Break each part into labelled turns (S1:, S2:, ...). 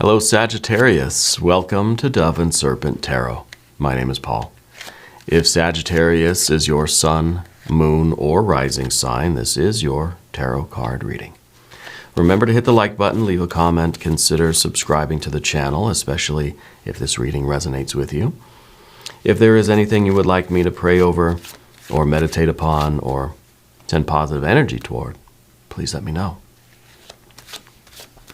S1: Hello, Sagittarius. Welcome to Dove and Serpent Tarot. My name is Paul. If Sagittarius is your sun, moon, or rising sign, this is your tarot card reading. Remember to hit the like button, leave a comment, consider subscribing to the channel, especially if this reading resonates with you. If there is anything you would like me to pray over, or meditate upon, or send positive energy toward, please let me know.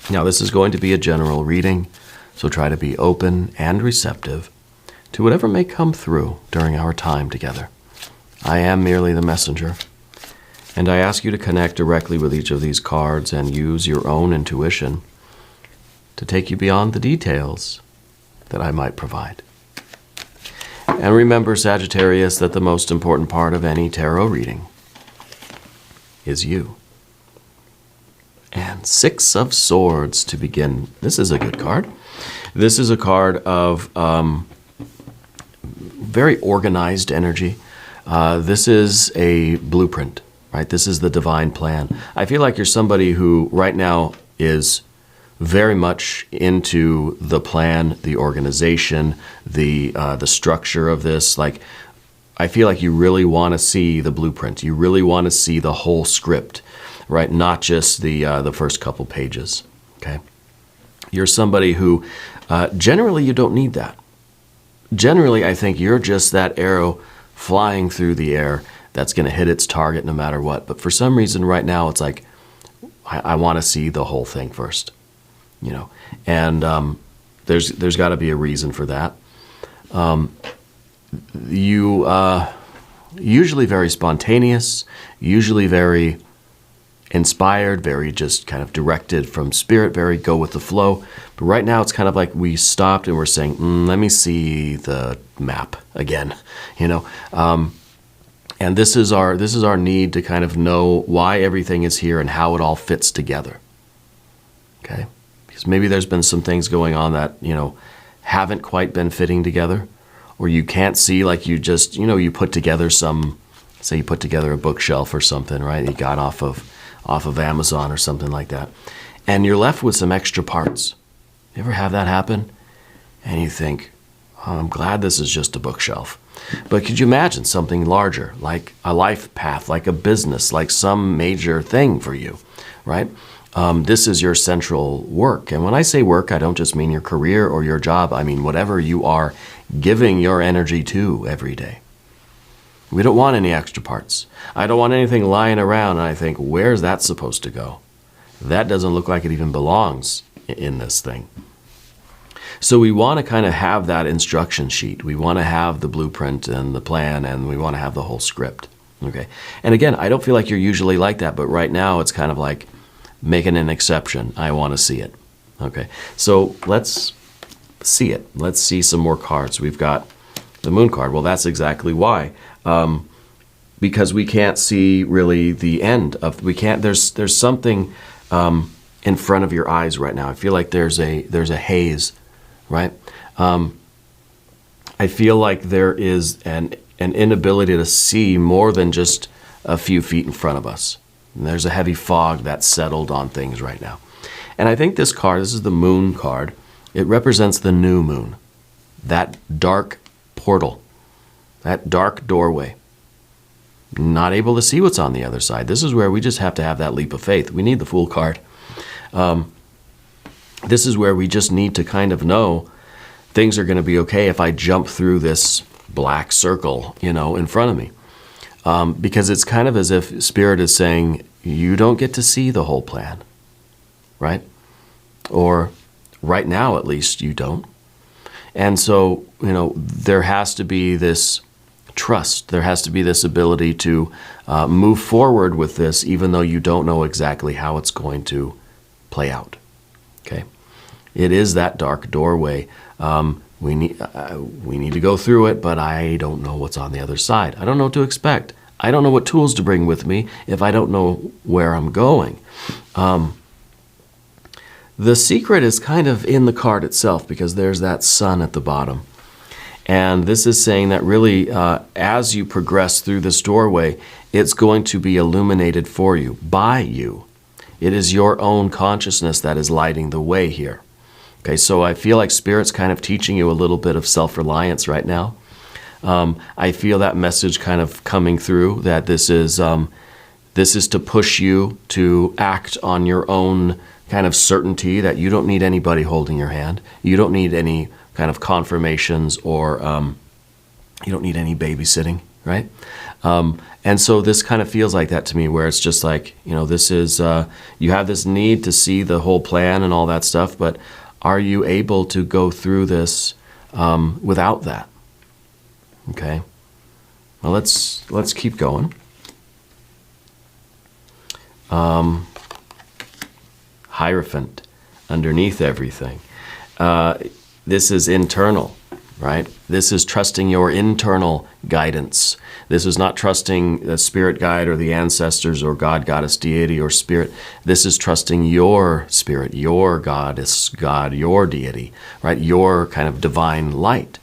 S1: Now, this is going to be a general reading, so try to be open and receptive to whatever may come through during our time together. I am merely the messenger, and I ask you to connect directly with each of these cards and use your own intuition to take you beyond the details that I might provide. And remember, Sagittarius, that the most important part of any tarot reading is you. And Six of Swords to begin. This is a good card. This is a card of very organized energy. This is a blueprint, right? This is the divine plan. I feel like you're somebody who right now is very much into the plan, the organization, the structure of this. Like, I feel like you really want to see the blueprint. You really want to see the whole script, right? Not just the first couple pages, okay? You're somebody who, generally you don't need that. Generally, I think you're just that arrow flying through the air that's going to hit its target no matter what. But for some reason right now, it's like, I want to see the whole thing first, you know? And there's got to be a reason for that. You usually very spontaneous, usually very inspired, very just kind of directed from spirit, very go with the flow. But right now it's kind of like we stopped and we're saying, let me see the map again, you know. And this is our need to kind of know why everything is here and how it all fits together. Okay? Because maybe there's been some things going on that, you know, haven't quite been fitting together, or you can't see, like you just, you know, you put together some, say you put together a bookshelf or something, right? You got off of Amazon or something like that. And you're left with some extra parts. You ever have that happen? And you think, oh, I'm glad this is just a bookshelf. But could you imagine something larger, like a life path, like a business, like some major thing for you, right? This is your central work. And when I say work, I don't just mean your career or your job. I mean whatever you are giving your energy to every day. We don't want any extra parts. I don't want anything lying around, and I think, where's that supposed to go? That doesn't look like it even belongs in this thing. So we want to kind of have that instruction sheet. We want to have the blueprint and the plan, and we want to have the whole script. Okay. And again, I don't feel like you're usually like that, but right now it's kind of like making an exception. I want to see it. Okay. So let's see it. Let's see some more cards. We've got the Moon card. Well, that's exactly why. Because we can't see really the end of, there's something in front of your eyes right now. I feel like there's a haze, right? I feel like there is an inability to see more than just a few feet in front of us. And there's a heavy fog that's settled on things right now. And I think this card, this is the Moon card, it represents the new moon, that dark portal, that dark doorway. Not able to see what's on the other side. This is where we just have to have that leap of faith. We need the Fool card. This is where we just need to kind of know things are going to be okay if I jump through this black circle, you know, in front of me. Because it's kind of as if Spirit is saying, you don't get to see the whole plan, right? Or right now, at least, you don't. And so, you know, there has to be this trust. There has to be this ability to move forward with this, even though you don't know exactly how it's going to play out. Okay, it is that dark doorway. We need to go through it, but I don't know what's on the other side. I don't know what to expect. I don't know what tools to bring with me if I don't know where I'm going. The secret is kind of in the card itself, because there's that sun at the bottom. And this is saying that really, as you progress through this doorway, it's going to be illuminated for you, by you. It is your own consciousness that is lighting the way here. Okay, so I feel like Spirit's kind of teaching you a little bit of self-reliance right now. I feel that message kind of coming through, that this is to push you to act on your own kind of certainty, that you don't need anybody holding your hand. You don't need any kind of confirmations, or you don't need any babysitting, right? And so this kind of feels like that to me, where it's just like, this is, you have this need to see the whole plan and all that stuff, but are you able to go through this without that? Okay. Well, let's keep going. Hierophant underneath everything. This is internal, right? This is trusting your internal guidance. This is not trusting the spirit guide or the ancestors or God, goddess, deity, or spirit. This is trusting your spirit, your goddess, God, your deity, right? Your kind of divine light.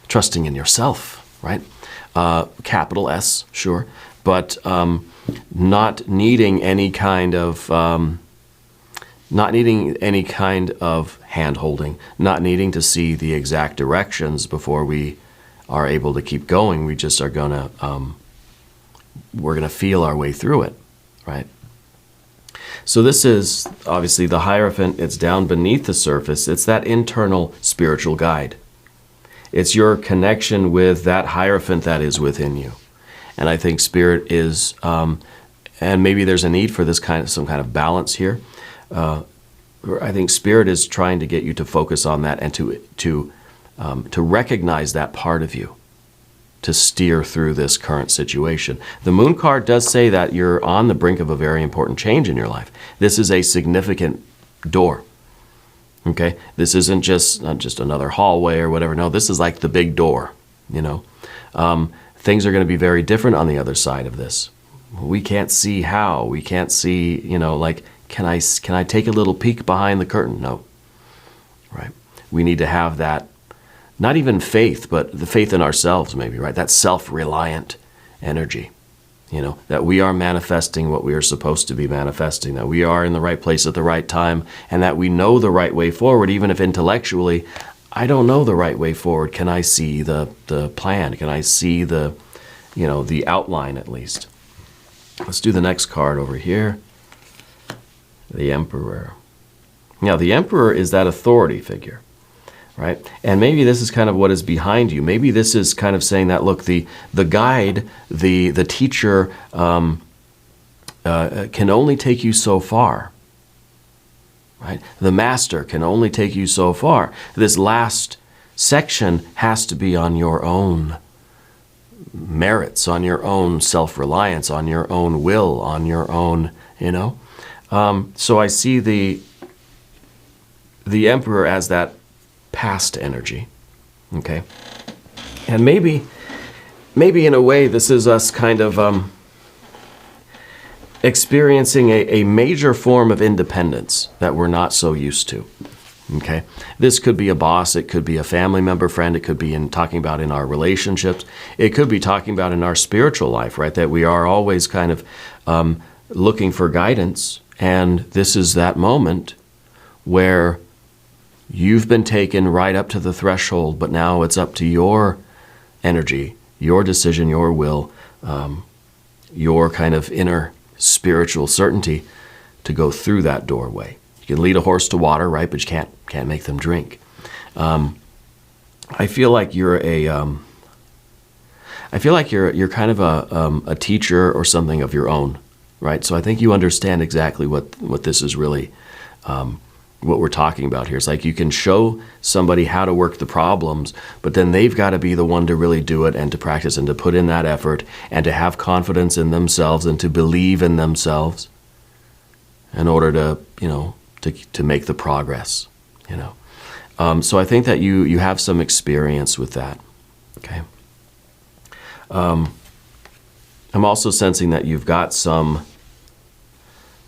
S1: Trusting in yourself, right? Capital S, sure, but not needing any kind of hand-holding, not needing to see the exact directions before we are able to keep going. We just are we're gonna feel our way through it, right? So this is obviously the Hierophant. It's down beneath the surface. It's that internal spiritual guide. It's your connection with that Hierophant that is within you. And I think Spirit is, and maybe there's a need for some kind of balance here. I think Spirit is trying to get you to focus on that and to recognize that part of you, to steer through this current situation. The Moon card does say that you're on the brink of a very important change in your life. This is a significant door. Okay, this isn't not just another hallway or whatever. No, this is like the big door. Things are going to be very different on the other side of this. We can't see how. We can't see. Can I take a little peek behind the curtain? No. Right. We need to have that. Not even faith, but the faith in ourselves, maybe. Right. That self-reliant energy. That we are manifesting what we are supposed to be manifesting, that we are in the right place at the right time, and that we know the right way forward, even if intellectually I don't know the right way forward. Can I see the plan? Can I see the outline at least? Let's do the next card over here. The Emperor. Now, the Emperor is that authority figure. Right? And maybe this is kind of what is behind you. Maybe this is kind of saying that, look, the guide, the teacher can only take you so far. Right? The master can only take you so far. This last section has to be on your own merits, on your own self-reliance, on your own will, on your own, So I see the Emperor as that past energy, okay? And maybe in a way this is us kind of experiencing a major form of independence that we're not so used to, okay? This could be a boss, it could be a family member, friend, it could be talking about in our relationships, it could be talking about in our spiritual life, right? That we are always kind of looking for guidance, and this is that moment where you've been taken right up to the threshold, but now it's up to your energy, your decision, your will, your kind of inner spiritual certainty to go through that doorway. You can lead a horse to water, right? But you can't make them drink. I feel like you're you're kind of a teacher or something of your own, right? So I think you understand exactly what this is really. What we're talking about here. It's like you can show somebody how to work the problems, but then they've got to be the one to really do it and to practice and to put in that effort and to have confidence in themselves and to believe in themselves in order to make the progress, So I think that you have some experience with that, okay? I'm also sensing that you've got some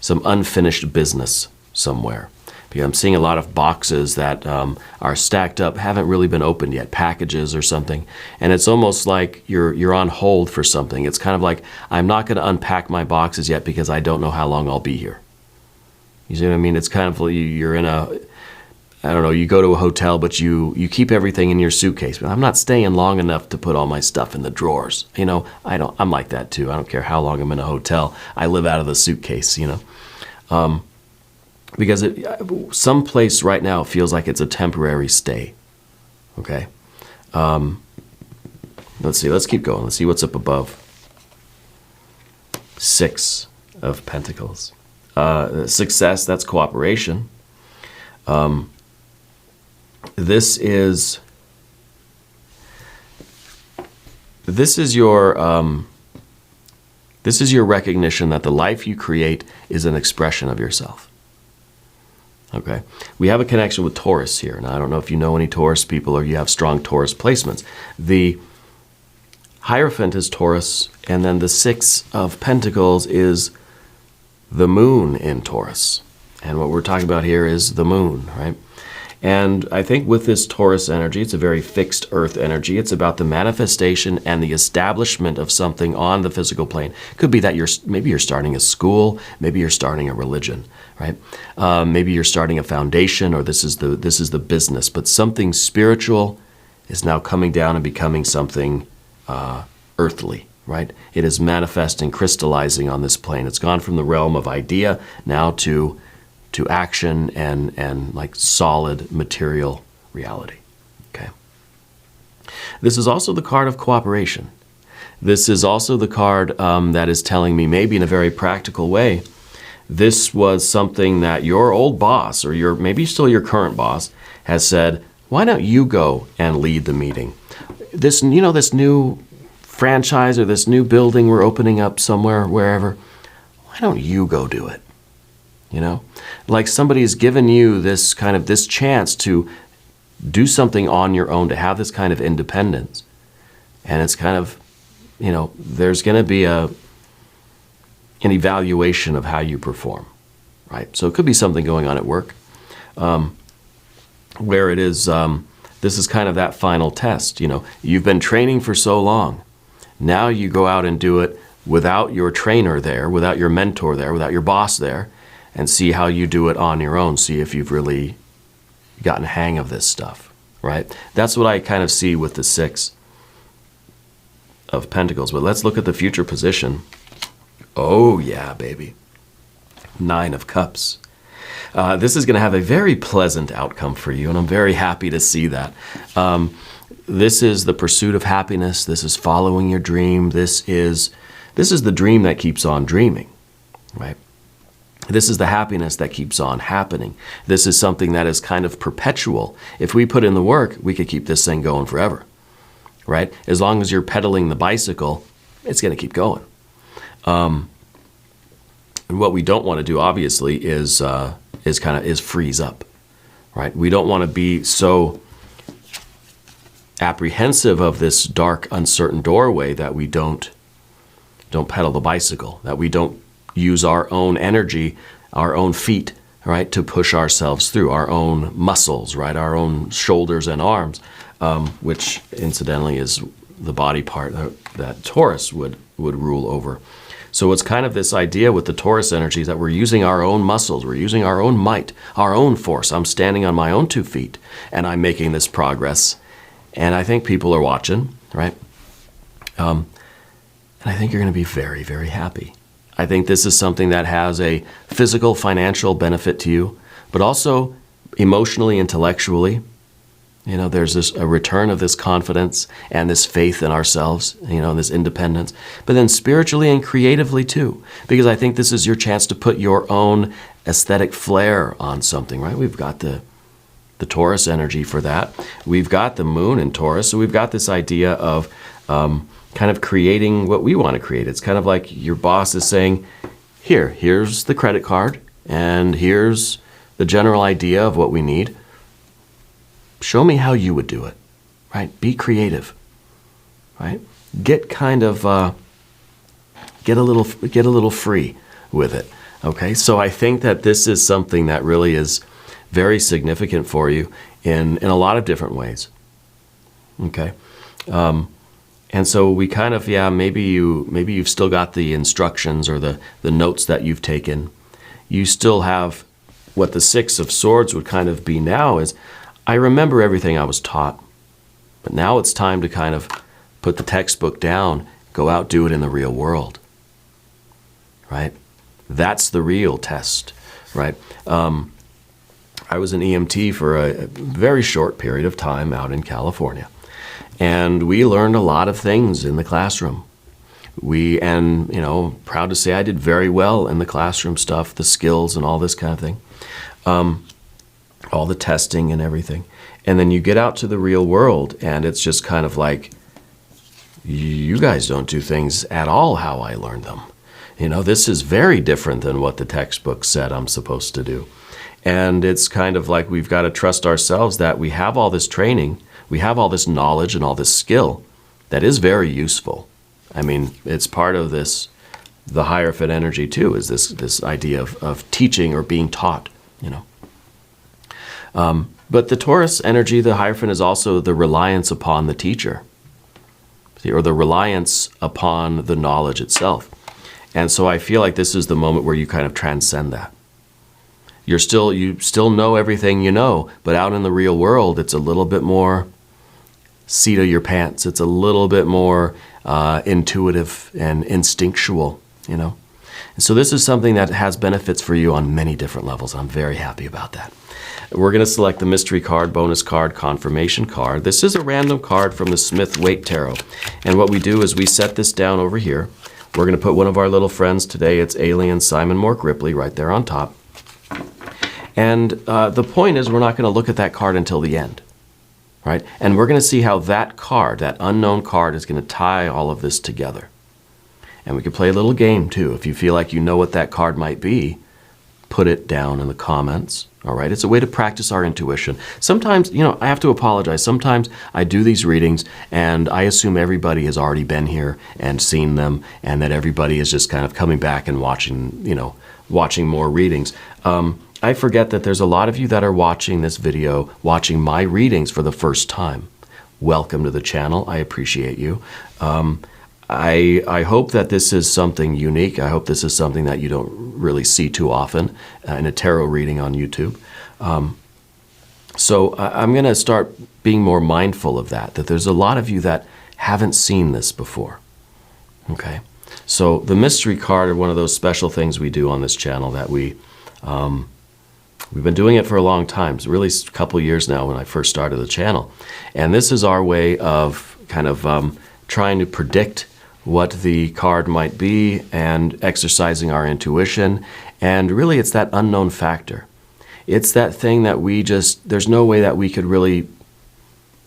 S1: unfinished business somewhere. Because I'm seeing a lot of boxes that are stacked up, haven't really been opened yet, packages or something. And it's almost like you're on hold for something. It's kind of like, I'm not going to unpack my boxes yet because I don't know how long I'll be here. You see what I mean? It's kind of, you're in I don't know, you go to a hotel, but you keep everything in your suitcase. But I'm not staying long enough to put all my stuff in the drawers. I'm like that too. I don't care how long I'm in a hotel. I live out of the suitcase, because some place right now feels like it's a temporary stay. Okay. Let's see. Let's keep going. Let's see what's up above. 6 of Pentacles. Success, that's cooperation. This is your recognition that the life you create is an expression of yourself. Okay, we have a connection with Taurus here. Now, I don't know if you know any Taurus people or you have strong Taurus placements. The Hierophant is Taurus, and then the 6 of Pentacles is the moon in Taurus. And what we're talking about here is the moon, right? And I think with this Taurus energy, it's a very fixed earth energy. It's about the manifestation and the establishment of something on the physical plane. Could be that maybe you're starting a school, maybe you're starting a religion, right? Maybe you're starting a foundation, or this is the business. But something spiritual is now coming down and becoming something earthly, right? It is manifesting, crystallizing on this plane. It's gone from the realm of idea now to action and like solid material reality. Okay. This is also the card of cooperation. This is also the card that is telling me, maybe in a very practical way, this was something that your old boss, or maybe still your current boss, has said, why don't you go and lead the meeting? This new franchise or this new building we're opening up somewhere, wherever, why don't you go do it? Like somebody's given you this chance to do something on your own, to have this kind of independence. And it's kind of, there's going to be an evaluation of how you perform, right? So it could be something going on at work where it is, this is kind of that final test. You've been training for so long. Now you go out and do it without your trainer there, without your mentor there, without your boss there, and see how you do it on your own. See if you've really gotten a hang of this stuff, right? That's what I kind of see with the 6 of Pentacles. But let's look at the future position. Oh yeah, baby. 9 of Cups. This is going to have a very pleasant outcome for you, and I'm very happy to see that. This is the pursuit of happiness. This is following your dream. This is the dream that keeps on dreaming, right? This is the happiness that keeps on happening. This is something that is kind of perpetual. If we put in the work, we could keep this thing going forever, right? As long as you're pedaling the bicycle, it's going to keep going. And what we don't want to do, obviously, is freeze up, right? We don't want to be so apprehensive of this dark, uncertain doorway that we don't pedal the bicycle, that we don't use our own energy, our own feet, right, to push ourselves through, our own muscles, right, our own shoulders and arms, which incidentally is the body part that Taurus would rule over. So it's kind of this idea with the Taurus energy that we're using our own muscles, we're using our own might, our own force. I'm standing on my own 2 feet, and I'm making this progress. And I think people are watching, right? And I think you're going to be very, very happy. I think this is something that has a physical, financial benefit to you, but also emotionally, intellectually. There's a return of this confidence and this faith in ourselves, this independence, but then spiritually and creatively too, because I think this is your chance to put your own aesthetic flair on something, right? We've got the Taurus energy for that. We've got the moon in Taurus, so we've got this idea of kind of creating what we want to create. It's kind of like your boss is saying, here's the credit card, and here's the general idea of what we need. Show me how you would do it, right? Be creative, right? Get a little free with it, okay? So I think that this is something that really is very significant for you in a lot of different ways, okay? And so we kind of, maybe you've still got the instructions or the notes that you've taken. You still have what the Six of Swords would kind of be now is, I remember everything I was taught, but now it's time to kind of put the textbook down, go out, do it in the real world, right? That's the real test, right? I was an EMT for a very short period of time out in California, and we learned a lot of things in the classroom. And proud to say I did very well in the classroom stuff, the skills and all this kind of thing, all the testing and everything. And then you get out to the real world, and it's just kind of like, you guys don't do things at all how I learned them. This is very different than what the textbook said I'm supposed to do. And it's kind of like we've got to trust ourselves that we have all this training, we have all this knowledge and all this skill that is very useful. I mean, it's part of this, the Hierophant energy too, is this idea of teaching or being taught, But the Taurus energy, the Hierophant, is also the reliance upon the teacher, or the reliance upon the knowledge itself. And so I feel like this is the moment where you kind of transcend that. You still know everything you know, but out in the real world, it's a little bit more seat of your pants. It's a little bit more intuitive and instinctual, And so this is something that has benefits for you on many different levels. I'm very happy about that. We're going to select the mystery card, bonus card, confirmation card. This is a random card from the Smith-Waite Tarot. And what we do is we set this down over here. We're going to put one of our little friends today. It's Alien Simon Mork Ripley right there on top. And the point is we're not going to look at that card until the end, right? And we're going to see how that card, that unknown card, is going to tie all of this together. And we can play a little game too. If you feel like you know what that card might be, put it down in the comments, all right? It's a way to practice our intuition. Sometimes, I have to apologize. Sometimes I do these readings and I assume everybody has already been here and seen them, and that everybody is just kind of coming back and watching, watching more readings. I forget that there's a lot of you that are watching this video, watching my readings for the first time. Welcome to the channel. I appreciate you. I hope that this is something unique. I hope this is something that you don't really see too often in a tarot reading on YouTube. So I'm going to start being more mindful of that there's a lot of you that haven't seen this before. Okay? So the mystery card are one of those special things we do on this channel that we've been doing it for a long time. It's really a couple years now when I first started the channel. And this is our way of kind of trying to predict what the card might be and exercising our intuition. And really, it's that unknown factor. It's that thing that there's no way that we could really,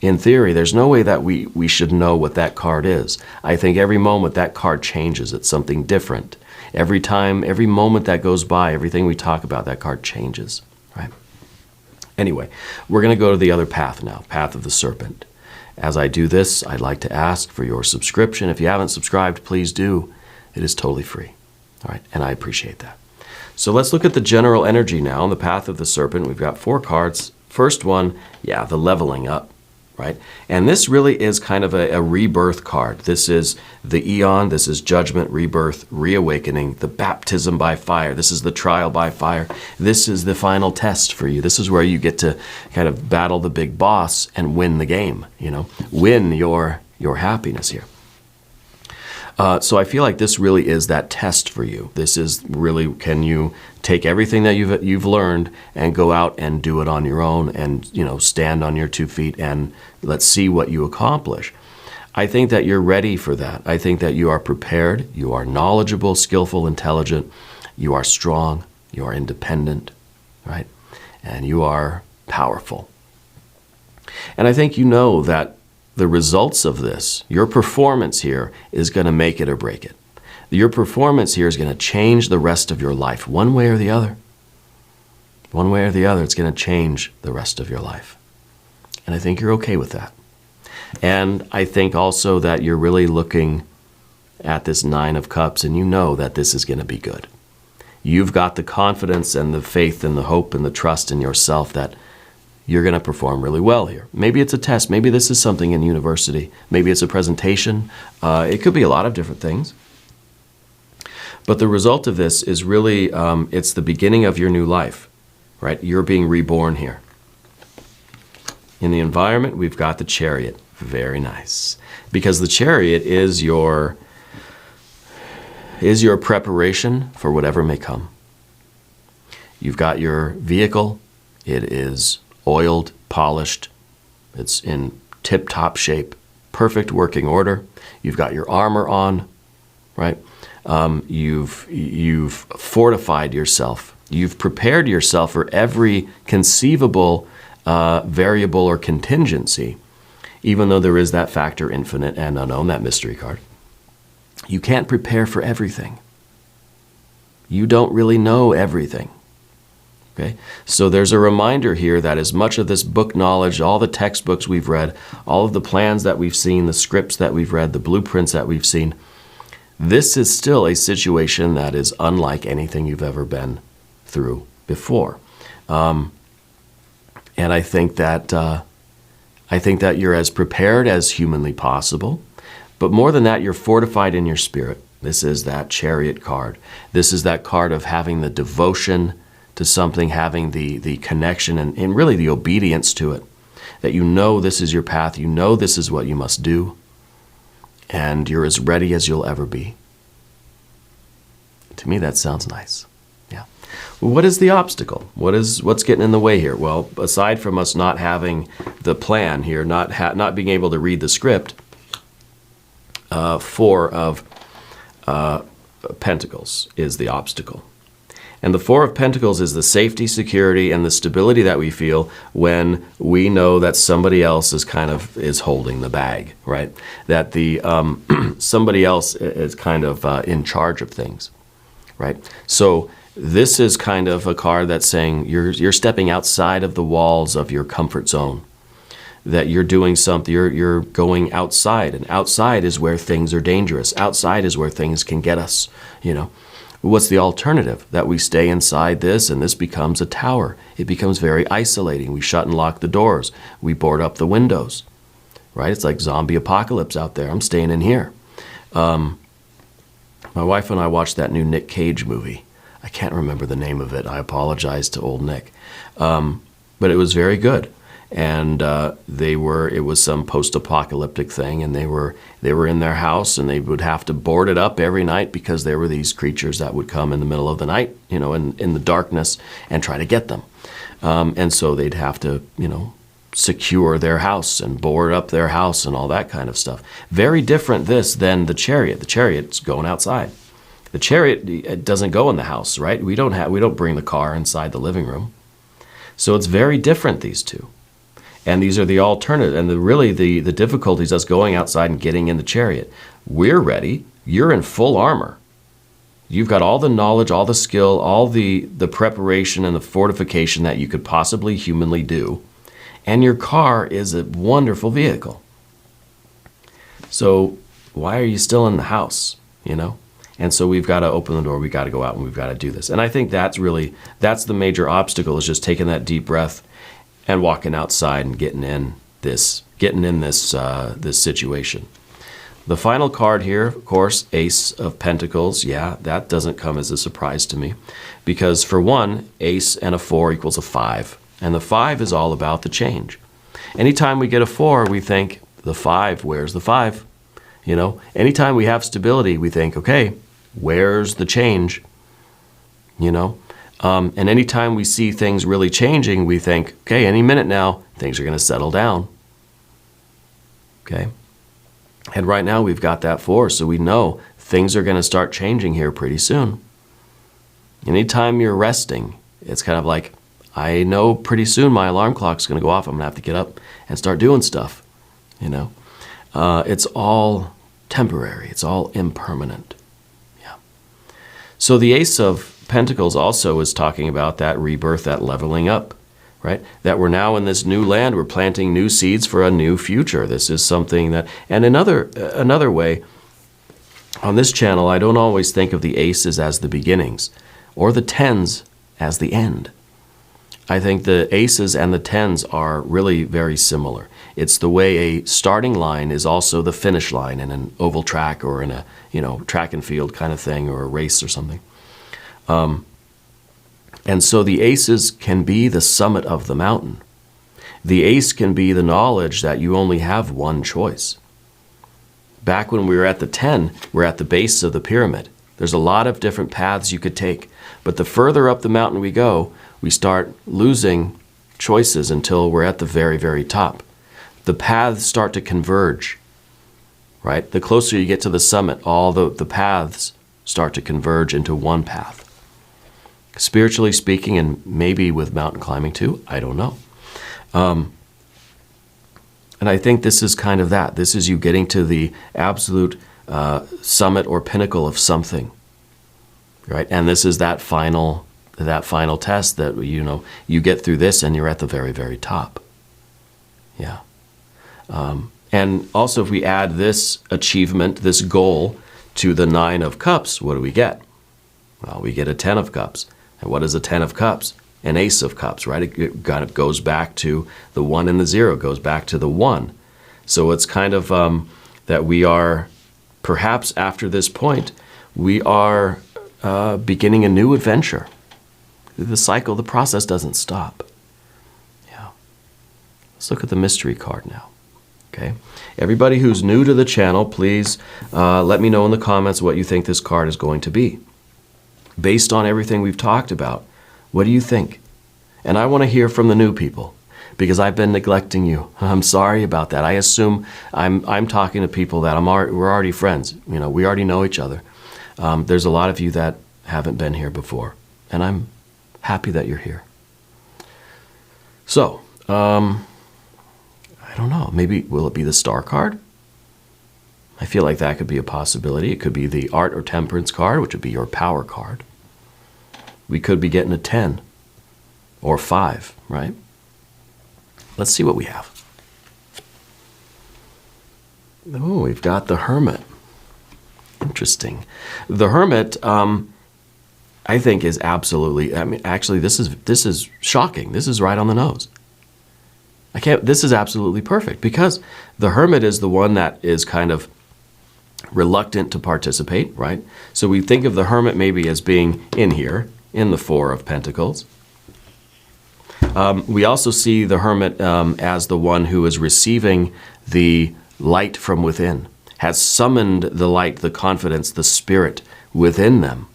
S1: in theory, there's no way that we should know what that card is. I think every moment that card changes. It's something different. Every time, every moment that goes by, everything we talk about, that card changes, right? Anyway, we're going to go to the other path now, path of the serpent. As I do this, I'd like to ask for your subscription. If you haven't subscribed, please do. It is totally free, all right? And I appreciate that. So let's look at the general energy now on the path of the serpent. We've got 4 cards. First one, the leveling up. Right? And this really is kind of a rebirth card. This is the eon, this is judgment, rebirth, reawakening, the baptism by fire. This is the trial by fire. This is the final test for you. This is where you get to kind of battle the big boss and win the game, win your happiness here. So I feel like this really is that test for you. This is really, can you take everything that you've learned and go out and do it on your own and, stand on your 2 feet and let's see what you accomplish. I think that you're ready for that. I think that you are prepared, you are knowledgeable, skillful, intelligent, you are strong, you are independent, right? And you are powerful. And I think you know that the results of this, your performance here, is going to make it or break it. Your performance here is going to change the rest of your life, one way or the other. One way or the other, it's going to change the rest of your life. And I think you're okay with that. And I think also that you're really looking at this 9 of Cups and you know that this is going to be good. You've got the confidence and the faith and the hope and the trust in yourself that you're going to perform really well here. Maybe it's a test. Maybe this is something in university. Maybe it's a presentation. It could be a lot of different things. But the result of this is really, it's the beginning of your new life. right? You're being reborn here. In the environment, we've got the Chariot. Very nice. Because the Chariot is your preparation for whatever may come. You've got your vehicle. It is oiled, polished. It's in tip-top shape, perfect working order. You've got your armor on, right? You've fortified yourself. You've prepared yourself for every conceivable variable or contingency, even though there is that factor infinite and unknown, that mystery card. You can't prepare for everything. You don't really know everything. Okay? So there's a reminder here that as much of this book knowledge, all the textbooks we've read, all of the plans that we've seen, the scripts that we've read, the blueprints that we've seen, this is still a situation that is unlike anything you've ever been through before. And I think that you're as prepared as humanly possible. But more than that, you're fortified in your spirit. This is that Chariot card. This is that card of having the devotion to something, having the connection and really the obedience to it. That you know this is your path, you know this is what you must do, and you're as ready as you'll ever be. To me, that sounds nice. Yeah. Well, what is the obstacle? What's getting in the way here? Well, aside from us not having the plan here, not being able to read the script, Four of Pentacles is the obstacle. And the Four of Pentacles is the safety, security, and the stability that we feel when we know that somebody else is holding the bag, right? That the somebody else is kind of in charge of things, right? So this is kind of a card that's saying you're stepping outside of the walls of your comfort zone. That you're doing something, you're going outside, and outside is where things are dangerous. Outside is where things can get us, you know. What's the alternative? That we stay inside this and this becomes a tower. It becomes very isolating. We shut and lock the doors. We board up the windows, right? It's like zombie apocalypse out there. I'm staying in here. My wife and I watched that new Nick Cage movie. I can't remember the name of it. I apologize to old Nick. But it was very good. And it was some post-apocalyptic thing, and they were in their house, and they would have to board it up every night because there were these creatures that would come in the middle of the night, you know, in the darkness, and try to get them. And so they'd have to, you know, secure their house and board up their house and all that kind of stuff. Very different this than the Chariot. The Chariot's going outside. The Chariot, it doesn't go in the house, right? We don't bring the car inside the living room. So it's very different, these two. And these are the alternative, and the difficulties us going outside and getting in the Chariot. We're ready. You're in full armor. You've got all the knowledge, all the skill, all the preparation and the fortification that you could possibly humanly do. And your car is a wonderful vehicle. So why are you still in the house, you know? And so we've got to open the door, we've got to go out, and we've got to do this. And I think that's the major obstacle, is just taking that deep breath and walking outside and getting in this situation. The final card here, of course, Ace of Pentacles. Yeah, that doesn't come as a surprise to me, because for one, Ace and a 4 equals a 5, and the 5 is all about the change. Anytime we get a 4, we think the 5. Where's the 5? You know, anytime we have stability, we think, okay, where's the change? You know. And anytime we see things really changing, we think, okay, any minute now, things are going to settle down. Okay? And right now we've got that 4, so we know things are going to start changing here pretty soon. Anytime you're resting, it's kind of like, I know pretty soon my alarm clock's going to go off. I'm going to have to get up and start doing stuff. You know? It's all temporary. It's all impermanent. Yeah. So the Ace of Pentacles also is talking about that rebirth, that leveling up, right? That we're now in this new land, we're planting new seeds for a new future. This is something that, and another way, on this channel, I don't always think of the aces as the beginnings, or the 10s as the end. I think the aces and the 10s are really very similar. It's the way a starting line is also the finish line in an oval track or in a, you know, track and field kind of thing, or a race or something. And so the aces can be the summit of the mountain. The ace can be the knowledge that you only have one choice. Back when we were at the 10, we're at the base of the pyramid. There's a lot of different paths you could take. But the further up the mountain we go, we start losing choices until we're at the very, very top. The paths start to converge, right? The closer you get to the summit, all the paths start to converge into one path. Spiritually speaking, and maybe with mountain climbing too, I don't know. And I think this is kind of that. This is you getting to the absolute summit or pinnacle of something, right? And this is that final test that, you get through this and you're at the very, very top. Yeah. And also if we add this achievement, this goal, to the 9 of cups, what do we get? Well, we get a 10 of cups. And what is a 10 of cups? An ace of cups, right? It kind of goes back to the 1 and the 0, goes back to the 1. So it's kind of that we are, perhaps after this point, we are beginning a new adventure. The cycle, the process doesn't stop. Yeah. Let's look at the mystery card now. Okay. Everybody who's new to the channel, please let me know in the comments what you think this card is going to be. Based on everything we've talked about, what do you think? And I want to hear from the new people because I've been neglecting you. I'm sorry about that. I assume I'm talking to people that we're already friends. We already know each other. There's a lot of you that haven't been here before, and I'm happy that you're here. So, I don't know. Maybe will it be the Star card? I feel like that could be a possibility. It could be the Art or Temperance card, which would be your power card. We could be getting a 10 or 5, right? Let's see what we have. Oh, we've got the Hermit. Interesting. The Hermit, I think, is absolutely, actually, this is shocking. This is right on the nose. This is absolutely perfect because the Hermit is the one that is kind of reluctant to participate, right? So we think of the Hermit maybe as being in here, in the 4 of Pentacles. We also see the Hermit as the one who is receiving the light from within, has summoned the light, the confidence, the spirit within them.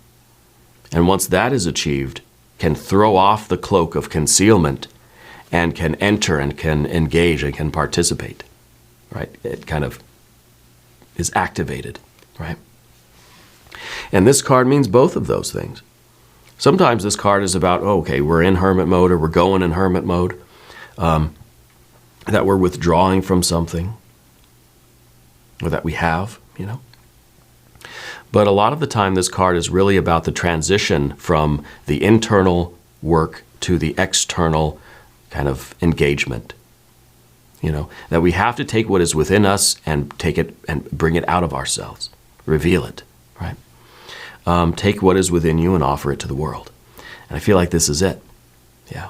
S1: And once that is achieved, can throw off the cloak of concealment and can enter and can engage and can participate, right? It kind of is activated, right? And this card means both of those things. Sometimes this card is about, okay, we're in hermit mode or we're going in hermit mode, that we're withdrawing from something or that we have, But a lot of the time this card is really about the transition from the internal work to the external kind of engagement. That we have to take what is within us and take it and bring it out of ourselves, reveal it, right? Take what is within you and offer it to the world. And I feel like this is it. Yeah.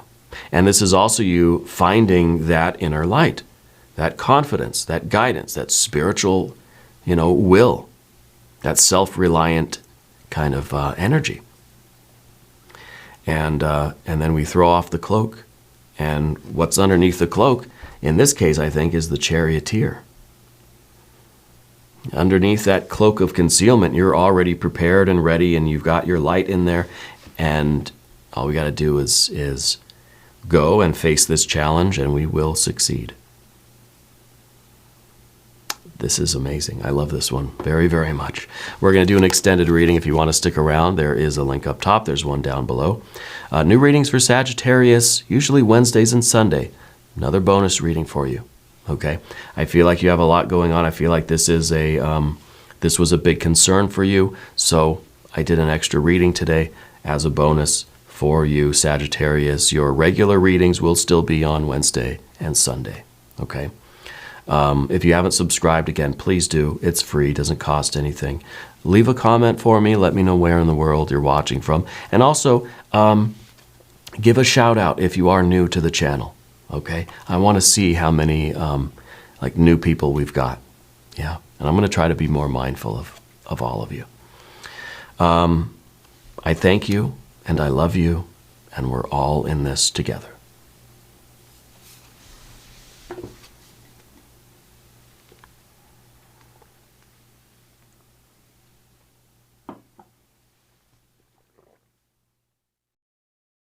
S1: And this is also you finding that inner light, that confidence, that guidance, that spiritual, will, that self-reliant kind of energy. And then we throw off the cloak. And what's underneath the cloak, in this case, I think, is the charioteer. Underneath that cloak of concealment, you're already prepared and ready, and you've got your light in there. And all we got to do is go and face this challenge, and we will succeed. This is amazing. I love this one very, very much. We're going to do an extended reading. If you want to stick around, there is a link up top. There's one down below. New readings for Sagittarius, usually Wednesdays and Sunday. Another bonus reading for you. Okay? I feel like you have a lot going on. I feel like this was a big concern for you. So I did an extra reading today as a bonus for you, Sagittarius. Your regular readings will still be on Wednesday and Sunday. Okay? If you haven't subscribed, again, please do. It's free, doesn't cost anything. Leave a comment for me. Let me know where in the world you're watching from. And also, give a shout out if you are new to the channel. Okay? I want to see how many new people we've got. Yeah. And I'm going to try to be more mindful of all of you. I thank you, and I love you, and we're all in this together.